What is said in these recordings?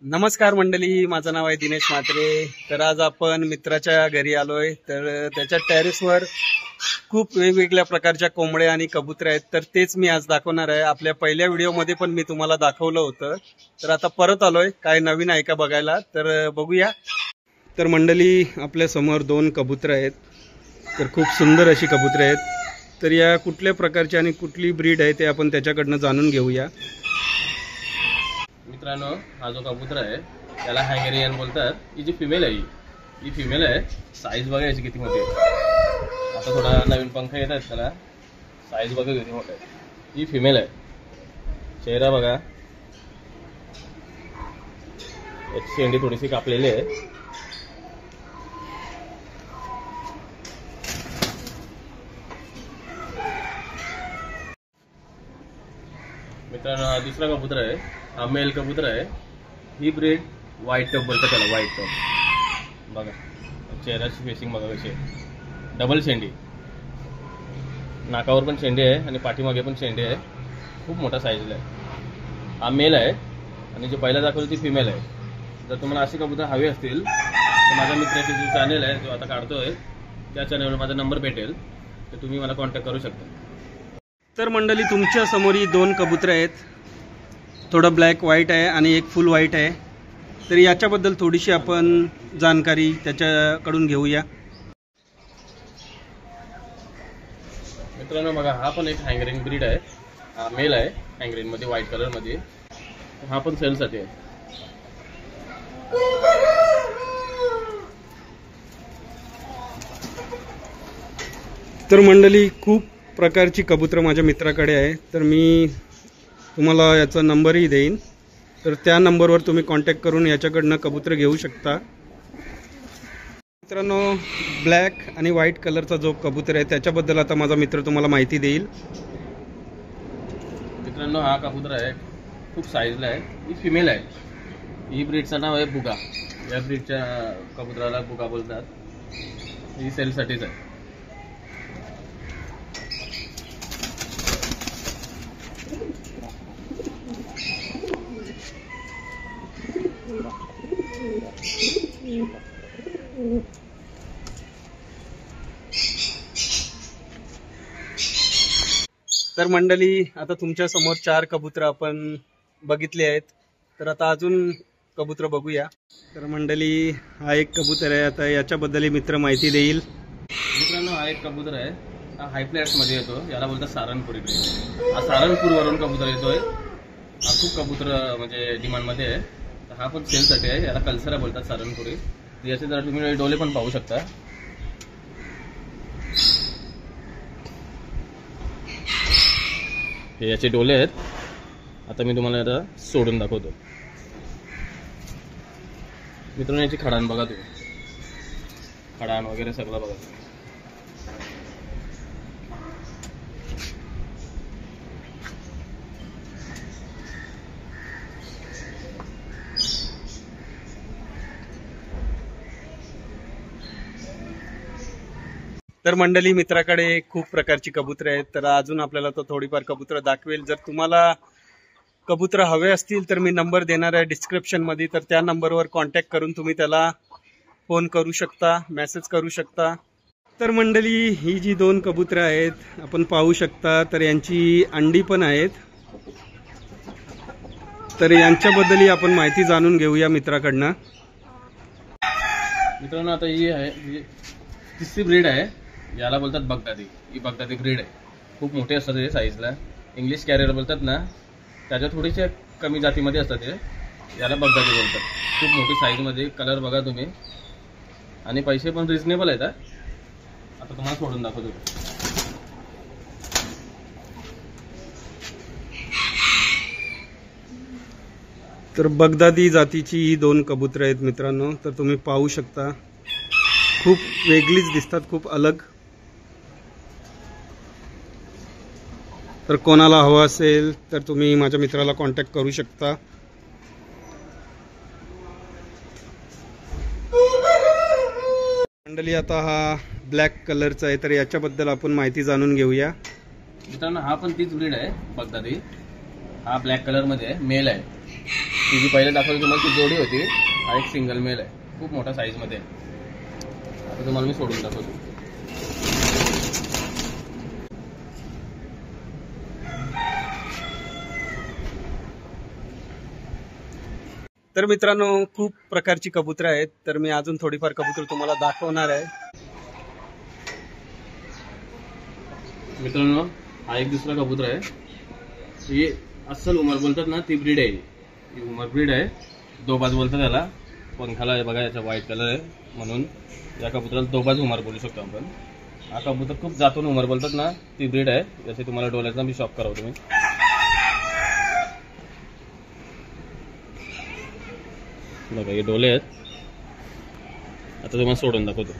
नमस्कार मंडळी, माझं नाव आहे दिनेश म्हात्रे। तर आज आपण मित्राच्या घरी आलोय। तर त्याच्या टेरेसवर खूप वेगवेगळ्या प्रकारच्या कोंबड्या आणि कबुतरे आहेत। तर तेच मी आज दाखवणार आहे। आपल्या पहिल्या व्हिडिओमध्ये पण मी तुम्हाला दाखवलं होतं। तर आता परत आलोय, काय नवीन आहे का बघायला, तर बघूया। तर मंडळी, आपल्या समोर दोन कबुतरे आहेत। तर खूप सुंदर अशी कबुतरे आहेत। तर या कुठल्या प्रकारची आणि कुठली ब्रीड आहे ते आपण त्याच्याकडनं जाणून घेऊया। मित्रांनो, हा जो कबूतर आहे त्याला हँगेरियन बोलतात। ही जी फिमेल आहे ही फिमेल आहे। साईज बघा याची किती मोठी आहे। आता थोडा नवीन पंख येत आहेत त्याला, साईज बघा किती मोठी आहे। ही फिमेल आहे। चेहरा बघा, याची शेंडी थोडीशी कापलेली आहे। मित्रांनो, हा दुसरा कबूतर आहे। हा मेल कबूतर आहे। ही ब्रीड व्हाईट टॉप बोलतात त्याला, व्हाईट टॉप। बघा चेहऱ्याची फेसिंग बघा कशी आहे, डबल शेंडी, नाकावर पण शेंडी आहे आणि पाठीमागे पण शेंडी आहे। खूप मोठा साईजला आहे। हा मेल आहे आणि जो पहिला दाखवली ती फिमेल आहे। जर तुम्हाला असे कबूतर हवे असतील तर माझ्या मित्राचे जो चॅनल आहे जो आता काढतोय त्या चॅनलवर माझा नंबर भेटेल, तर तुम्ही मला कॉन्टॅक्ट करू शकता। तर मंडळी, तुमच्या समोर ही दोन कबुतरे आहेत। थोडं ब्लॅक व्हाईट आहे आणि एक फुल व्हाईट आहे। तर याच्याबद्दल थोडीशी आपण जानकारी त्याच्याकडून घेऊया। मित्रांनो बघा, हा पण एक हँगरिंग ब्रीड आहे। हा मेल आहे, हँगरिंग मध्ये व्हाईट कलर मध्ये। हा पण सेलसाठी आहे। तर मंडळी, खूप प्रकारची कबुतरं माझ्या मित्राकडे आहे। तर मी तुम्हाला याचा नंबरही देईन, तर त्या नंबरवर तुम्ही कॉन्टॅक्ट करून याच्याकडनं कबूतर घेऊ शकता। मित्रांनो, ब्लॅक आणि व्हाईट कलरचा जो कबूतर आहे त्याच्याबद्दल आता माझा मित्र तुम्हाला माहिती देईल। मित्रांनो, हा कबूतर आहे, खूप साईजला आहे। ही फिमेल आहे। ही ब्रीडचं नाव आहे बुगा। या ब्रीडच्या कबुतराला बुगा बोलतात। ही सेलसाठीच आहे। तर मंडळी, आता तुमच्या समोर 4 कबूतर आपण बघितले आहेत। तर आता अजून कबूतर बघूया। तर मंडळी, हा एक कबूतर आहे। आता याच्याबद्दल मित्र माहिती देईल। मित्रांनो, हा एक कबूतर आहे। हा हाय फ्लॅट्स मध्ये येतो, याला बोलतात सारनपुरी ब्रीड। हा सारनपूर वरून कबूतर येतोय। हा खूप कबूतर म्हणजे डिमांड मध्ये आहे। हा पण सेलसाठी आहे। याला कल्सरा बोलतात, सारनपुरी। याचे जर तुम्ही डोले पण पाहू शकता। हे याचे डोले आहेत। आता मी तुम्हाला आता सोडून दाखवतो। मित्रांनो, याची खडान बघा तुम्ही, खडान वगैरे सगळं बघा। तर मंडळी, मित्राकडे खूप प्रकारची कबुतरे आहेत। तर अजून आपल्याला तो थोडीफार कबुतरं दाखवेल। जर तुम्हाला कबुतरं हवे असतील तर मी नंबर देणार आहे डिस्क्रिप्शन मध्ये। तर त्या नंबरवर कॉन्टॅक्ट करून तुम्ही त्याला फोन करू शकता, मेसेज करू शकता। तर मंडळी, ही जी 2 कबुतरं आहेत आपण पाहू शकता, तर यांची अंडी पण आहेत। तर यांच्याबद्दलही आपण माहिती जाणून घेऊया मित्राकडनं। मित्रांनो, आता ही आहे तिसरी ब्रीड आहे। याला बोलतात बगदादी। ही बगदादी ब्रीड आहे। खूप मोठे असतात हे साईजला। इंग्लिश कॅरियर बोलतात ना, त्याच्या थोडीशा कमी जातीमध्ये असतात हे। याला बगदादी बोलतात। खूप मोठी साईजमध्ये, कलर बघा तुम्ही, आणि पैसे पण रिजनेबल आहेत। आता तुम्हाला सोडून दाखवतो। तर बगदादी जातीची ही 2 कबुतरं आहेत मित्रांनो। तर तुम्ही पाहू शकता, खूप वेगळीच दिसतात, खूप अलग। तर कोणाला हवं असेल तर तुम्ही माझ्या मित्राला कॉन्टॅक्ट करू शकता। मंडळी, आता हा ब्लॅक कलरचा आहे। तर याच्याबद्दल आपण माहिती जाणून घेऊया। मित्रांनो, हा पण तीच ब्रीड आहे, बगदादी। हा ब्लॅक कलर मध्ये मेल आहे। ती जी पहिले दाखवली तुम्हाला ती जोडी होती, हा एक सिंगल मेल आहे, खूप मोठा साईजमध्ये आहे. आता तुम्हाला मी सोडून दाखवतो. तर मित्रांनो, खूप प्रकारची कबूतर आहेत, तर मी अजून थोडीफार कबूतर तुम्हाला दाखवणार आहे. मित्रांनो, हा एक दुसरा कबूतर आहे. ही अस्सल उमर बोलतात ना, ती ब्रीड आहे. ही उमर ब्रीड आहे, दोबाज बोलतात त्याला. पंखाला आहे बघा, याचा व्हाईट कलर आहे, म्हणून या कबुतराला दोबाज उमर बोलू शकतो आपण. हा कबूतर खूप जातून उमर बोलतात ना, ती ब्रीड आहे. जसे तुम्हाला डोळ्याचा मी शॉप करावतो मी. बघा हे डोले आहेत. आता तुम्हाला सोडून दाखवतो.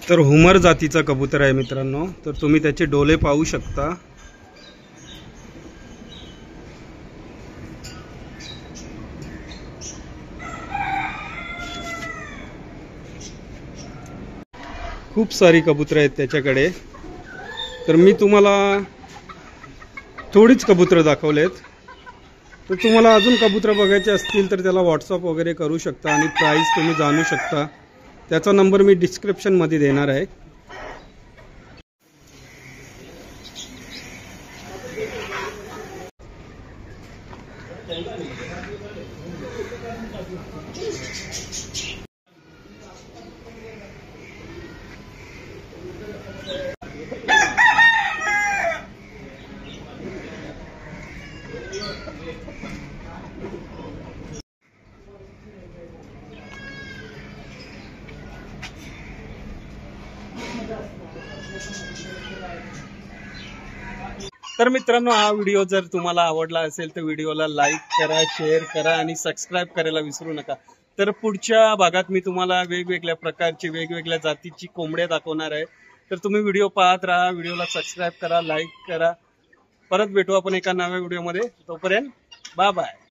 तर हुमर जातीचा कबूतर आहे मित्रांनो, तर तुम्ही त्याचे डोले पाहू शकता. खूप सारी कबूतर आहेत त्याच्याकडे. तर मी तुम्हाला थोडीच कबूतर दाखवलेत. तर तुम्हाला अजून कबूतर बघायचे असतील तर त्याला व्हॉट्सअप वगैरे करू शकता आणि प्राइस तुम्ही जाणू शकता. त्याचा नंबर मी डिस्क्रिप्शनमध्ये देणार आहे. तर मित्रांनो, हा व्हिडिओ जर तुम्हाला आवडला असेल तर व्हिडिओला लाईक करा, शेअर करा आणि सबस्क्राईब करायला विसरू नका. तर पुढच्या भागात मी तुम्हाला वेगवेगळ्या प्रकारची वेगवेगळ्या जातीची कोंबड्या दाखवणार आहे. तर तुम्ही व्हिडिओ पाहत राहा, व्हिडिओला सबस्क्राईब करा, लाईक करा. परत भेटू आपण एका नव्या व्हिडिओमध्ये. तोपर्यंत बाय बाय.